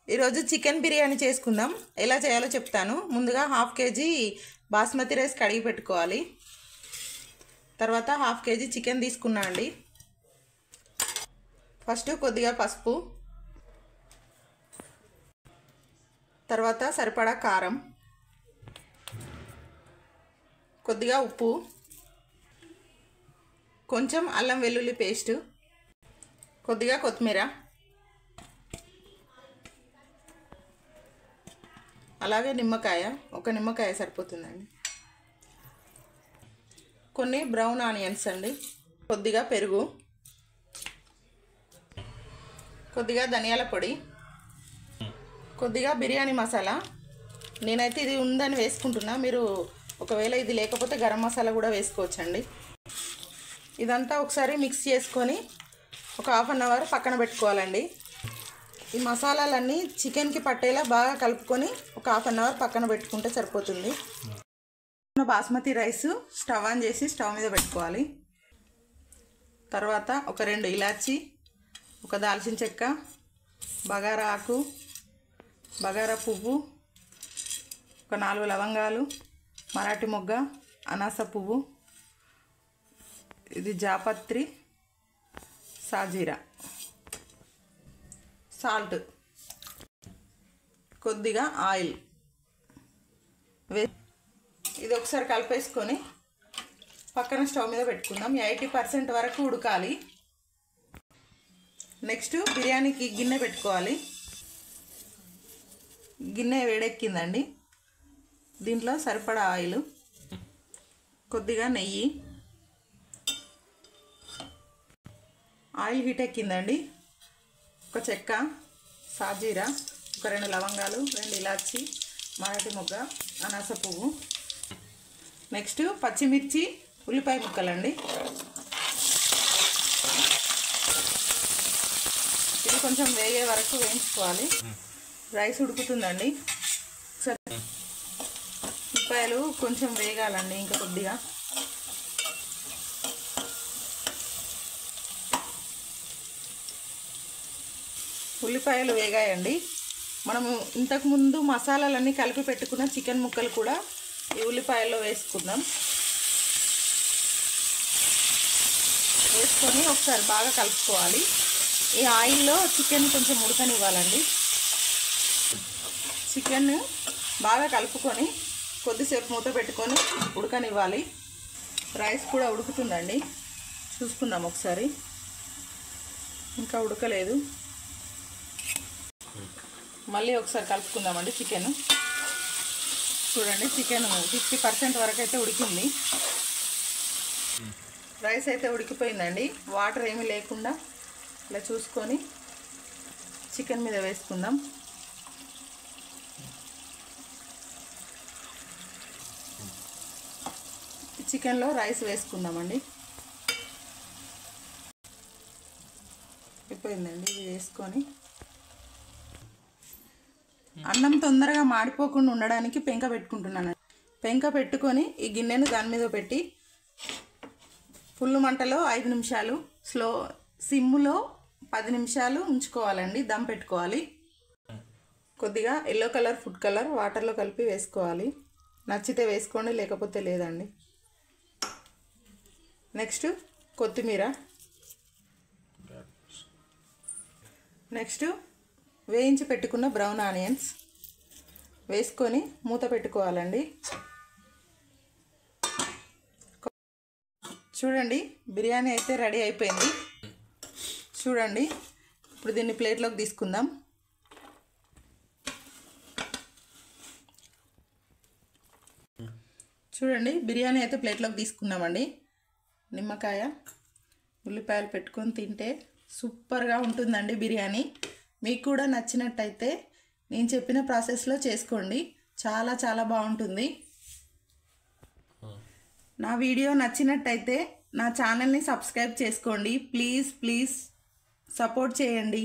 ఈరోజు చికెన్ బిర్యానీ చేసుకుందాం. ఎలా చేయాలో చెప్తాను. ముందుగా 1/2 kg బాస్మతి రైస్ కడిగి పెట్టుకోవాలి. తర్వాత 1/2 kg చికెన్ తీసుకున్నా అండి. ఫస్ట్ కొద్దిగా పసుపు, తర్వాత సరిపడా కారం, కొద్దిగా ఉప్పు, కొంచెం అల్లం వెల్లుల్లి పేస్ట్, కొద్దిగా కొత్తిమీర, అలాగే నిమ్మకాయ, ఒక నిమ్మకాయ సరిపోతుందండి. కొన్ని బ్రౌన్ ఆనియన్స్ అండి, కొద్దిగా పెరుగు, కొద్దిగా ధనియాల పొడి, కొద్దిగా బిర్యానీ మసాలా. నేనైతే ఇది ఉందని వేసుకుంటున్నా, మీరు ఒకవేళ ఇది లేకపోతే గరం మసాలా కూడా వేసుకోవచ్చండి. ఇదంతా ఒకసారి మిక్స్ చేసుకొని ఒక 1/2 అవర్ పక్కన పెట్టుకోవాలండి. ఈ మసాలాలన్నీ చికెన్కి పట్టేలా బాగా కలుపుకొని ఒక 1/2 అవర్ పక్కన పెట్టుకుంటే సరిపోతుంది. బాస్మతి రైస్ స్టవ్ ఆన్ చేసి స్టవ్ మీద పెట్టుకోవాలి. తర్వాత ఒక 2 ఇలాచి, ఒక దాల్చిన చెక్క, బగారా ఆకు, బగారా పువ్వు, ఒక 4 లవంగాలు, మరాఠీ మొగ్గ, అనాస పువ్వు, ఇది జాపత్రి, సాజీరా, సాల్ట్, కొద్దిగా ఆయిల్ ఇది ఒకసారి కలిపేసుకొని పక్కన స్టవ్ మీద పెట్టుకుందాం. 80% వరకు ఉడకాలి. నెక్స్ట్ బిర్యానీకి గిన్నె పెట్టుకోవాలి. గిన్నె వేడెక్కిందండి. దీంట్లో సరిపడా ఆయిల్, కొద్దిగా నెయ్యి, ఆయిల్ హీట్ ఎక్కిందండి. ఒక చెక్క, సాజీరా, ఒక 2 లవంగాలు, 2 ఇలాచి, మరాఠీ మొగ్గ, అనాస పువ్వు, నెక్స్ట్ పచ్చిమిర్చి, ఉల్లిపాయ ముక్కలండి. ఇది కొంచెం వేగే వరకు వేయించుకోవాలి. రైస్ ఉడుకుతుందండి. ఉల్లిపాయలు కొంచెం వేగాలండి, ఇంకా కొద్దిగా. ఉల్లిపాయలు వేగాయండి. మనము ఇంతకుముందు మసాలాలన్నీ కలిపి పెట్టుకున్న చికెన్ ముక్కలు కూడా ఈ ఉల్లిపాయల్లో వేసుకుందాం. వేసుకొని ఒకసారి బాగా కలుపుకోవాలి. ఈ ఆయిల్లో చికెన్ కొంచెం ఉడకనివ్వాలండి. చికెన్ బాగా కలుపుకొని కొద్దిసేపు మూత పెట్టుకొని ఉడకనివ్వాలి. రైస్ కూడా ఉడుకుతుందండి, చూసుకుందాం ఒకసారి. ఇంకా ఉడకలేదు, మళ్ళీ ఒకసారి కలుపుకుందామండి. చికెన్ చూడండి, చికెన్ 50% వరకు అయితే ఉడికింది. రైస్ అయితే ఉడికిపోయిందండి. వాటర్ ఏమీ లేకుండా ఇలా చూసుకొని చికెన్ మీద వేసుకుందాం. చికెన్లో రైస్ వేసుకుందామండి. అయిపోయిందండి. ఇది వేసుకొని అన్నం తొందరగా మాడిపోకుండా ఉండడానికి పెంక పెట్టుకుంటున్నాను. పెంక పెట్టుకొని ఈ గిన్నెను దాని మీద పెట్టి ఫుల్ మంటలో 5 నిమిషాలు, సిమ్లో 10 నిమిషాలు ఉంచుకోవాలండి. దమ్ పెట్టుకోవాలి. కొద్దిగా ఎల్లో కలర్ ఫుడ్ కలర్ వాటర్లో కలిపి వేసుకోవాలి. నచ్చితే వేసుకోండి, లేకపోతే లేదండి. నెక్స్ట్ కొత్తిమీర, నెక్స్ట్ వేయించి పెట్టుకున్న బ్రౌన్ ఆనియన్స్ వేసుకొని మూత పెట్టుకోవాలండి. చూడండి, బిర్యానీ అయితే రెడీ అయిపోయింది. చూడండి, ఇప్పుడు దీన్ని ప్లేట్లోకి తీసుకుందాం. చూడండి, బిర్యానీ అయితే ప్లేట్లోకి తీసుకున్నామండి. నిమ్మకాయ, ఉల్లిపాయలు పెట్టుకొని తింటే సూపర్గా ఉంటుందండి బిర్యానీ. మీకు కూడా నచ్చినట్టయితే నేను చెప్పిన ప్రాసెస్లో చేసుకోండి. చాలా చాలా బాగుంటుంది. నా వీడియో నచ్చినట్టయితే నా ఛానల్ని సబ్స్క్రైబ్ చేసుకోండి. ప్లీజ్ సపోర్ట్ చేయండి.